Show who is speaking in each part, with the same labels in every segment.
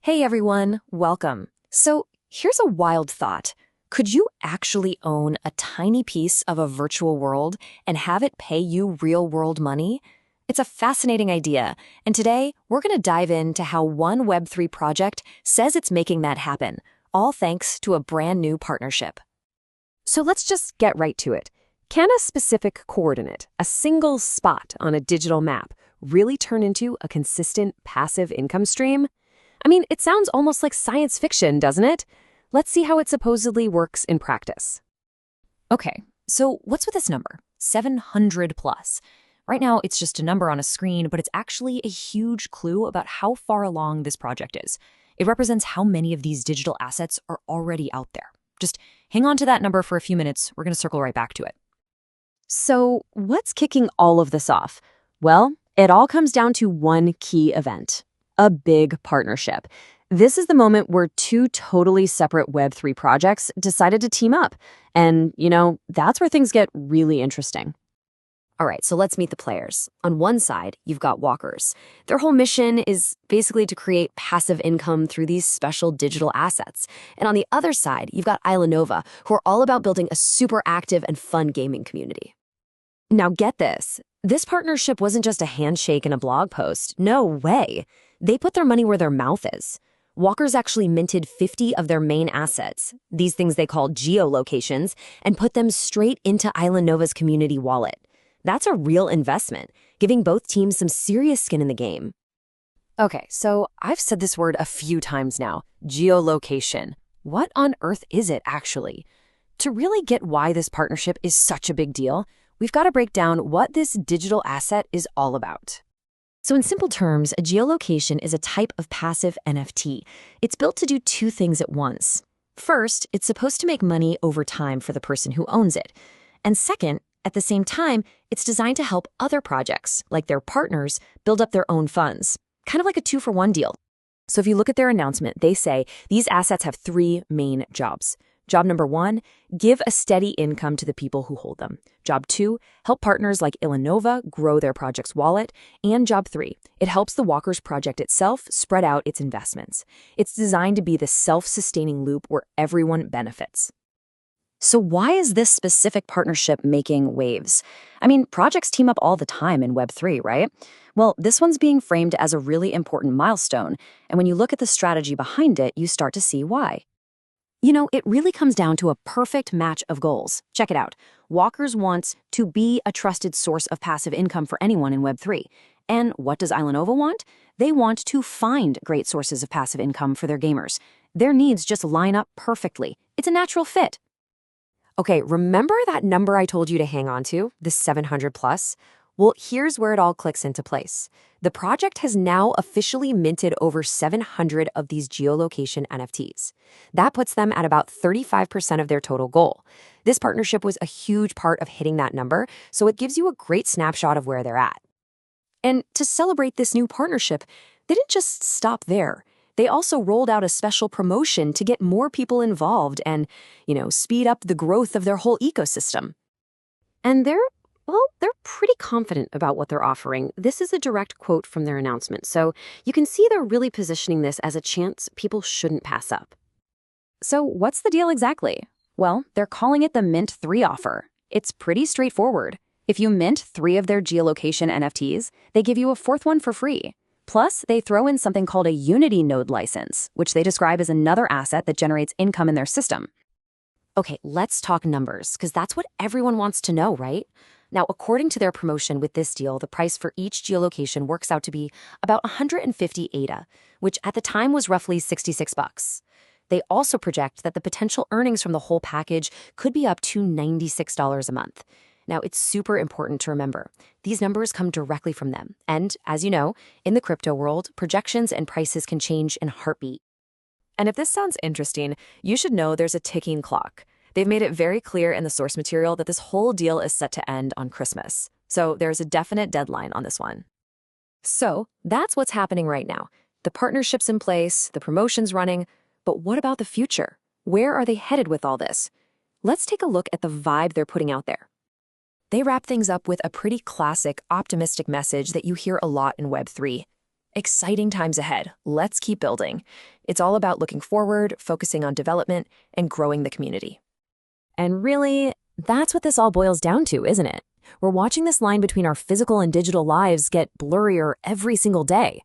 Speaker 1: Hey everyone, welcome. So here's a wild thought. Could you actually own a tiny piece of a virtual world and have it pay you real-world money? It's a fascinating idea, and today we're going to dive into how one Web3 project says it's making that happen, all thanks to a brand new partnership.
Speaker 2: So let's just get right to it. Can a specific coordinate, a single spot on a digital map, really turn into a consistent passive income stream? I mean, it sounds almost like science fiction, doesn't it? Let's see how it supposedly works in practice.
Speaker 1: Okay, so what's with this number? 700 plus. Right now, it's just a number on a screen, but it's actually a huge clue about how far along this project is. It represents how many of these digital assets are already out there. Just hang on to that number for a few minutes. We're going to circle right back to it.
Speaker 2: So what's kicking all of this off? Well, it all comes down to one key event: a big partnership. This is the moment where two totally separate Web3 projects decided to team up. And, that's where things get really interesting.
Speaker 1: All right, so let's meet the players. On one side, you've got walkers. Their whole mission is basically to create passive income through these special digital assets. And on the other side, you've got IslaNova, who are all about building a super active and fun gaming community. Now get this. This partnership wasn't just a handshake and a blog post. No way. They put their money where their mouth is. Walkers actually minted 50 of their main assets, these things they call geolocations, and put them straight into IslaNova's community wallet. That's a real investment, giving both teams some serious skin in the game.
Speaker 2: Okay, so I've said this word a few times now, geolocation. What on earth is it actually? To really get why this partnership is such a big deal, we've got to break down what this digital asset is all about.
Speaker 1: So in simple terms, a geolocation is a type of passive NFT. It's built to do two things at once. First, it's supposed to make money over time for the person who owns it. And second, at the same time, it's designed to help other projects, like their partners, build up their own funds. Kind of like a two-for-one deal. So if you look at their announcement, they say these assets have three main jobs. Job number 1, give a steady income to the people who hold them. Job 2, help partners like IslaNova grow their project's wallet. And job 3, it helps the Walkers project itself spread out its investments. It's designed to be the self-sustaining loop where everyone benefits. So why is this specific partnership making waves? I mean, projects team up all the time in Web3, right? Well, this one's being framed as a really important milestone. And when you look at the strategy behind it, you start to see why. It really comes down to a perfect match of goals. Check it out. Walkers wants to be a trusted source of passive income for anyone in Web3. And what does IslaNova want? They want to find great sources of passive income for their gamers. Their needs just line up perfectly. It's a natural fit.
Speaker 2: Okay, remember that number I told you to hang on to, the 700 plus? Well, here's where it all clicks into place. The project has now officially minted over 700 of these geolocation NFTs. That puts them at about 35% of their total goal. This partnership was a huge part of hitting that number, so it gives you a great snapshot of where they're at. And to celebrate this new partnership, they didn't just stop there. They also rolled out a special promotion to get more people involved and, speed up the growth of their whole ecosystem. And they're pretty confident about what they're offering. This is a direct quote from their announcement, so you can see they're really positioning this as a chance people shouldn't pass up. So what's the deal exactly? Well, they're calling it the Mint 3 offer. It's pretty straightforward. If you mint 3 of their geolocation NFTs, they give you a fourth one for free. Plus, they throw in something called a Unity node license, which they describe as another asset that generates income in their system. Okay, let's talk numbers, because that's what everyone wants to know, right? Now, according to their promotion with this deal, the price for each geolocation works out to be about 150 ADA, which at the time was roughly $66. They also project that the potential earnings from the whole package could be up to $96 a month. Now, it's super important to remember, these numbers come directly from them. And as you know, in the crypto world, projections and prices can change in a heartbeat.
Speaker 3: And if this sounds interesting, you should know there's a ticking clock. They've made it very clear in the source material that this whole deal is set to end on Christmas. So there's a definite deadline on this one.
Speaker 1: So that's what's happening right now. The partnership's in place, the promotion's running, but what about the future? Where are they headed with all this? Let's take a look at the vibe they're putting out there. They wrap things up with a pretty classic, optimistic message that you hear a lot in Web3.
Speaker 3: Exciting times ahead. Let's keep building. It's all about looking forward, focusing on development, and growing the community.
Speaker 1: And really, that's what this all boils down to, isn't it? We're watching this line between our physical and digital lives get blurrier every single day.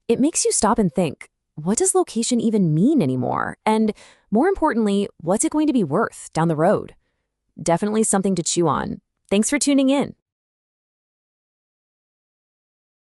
Speaker 1: It makes you stop and think, what does location even mean anymore? And more importantly, what's it going to be worth down the road? Definitely something to chew on. Thanks for tuning in.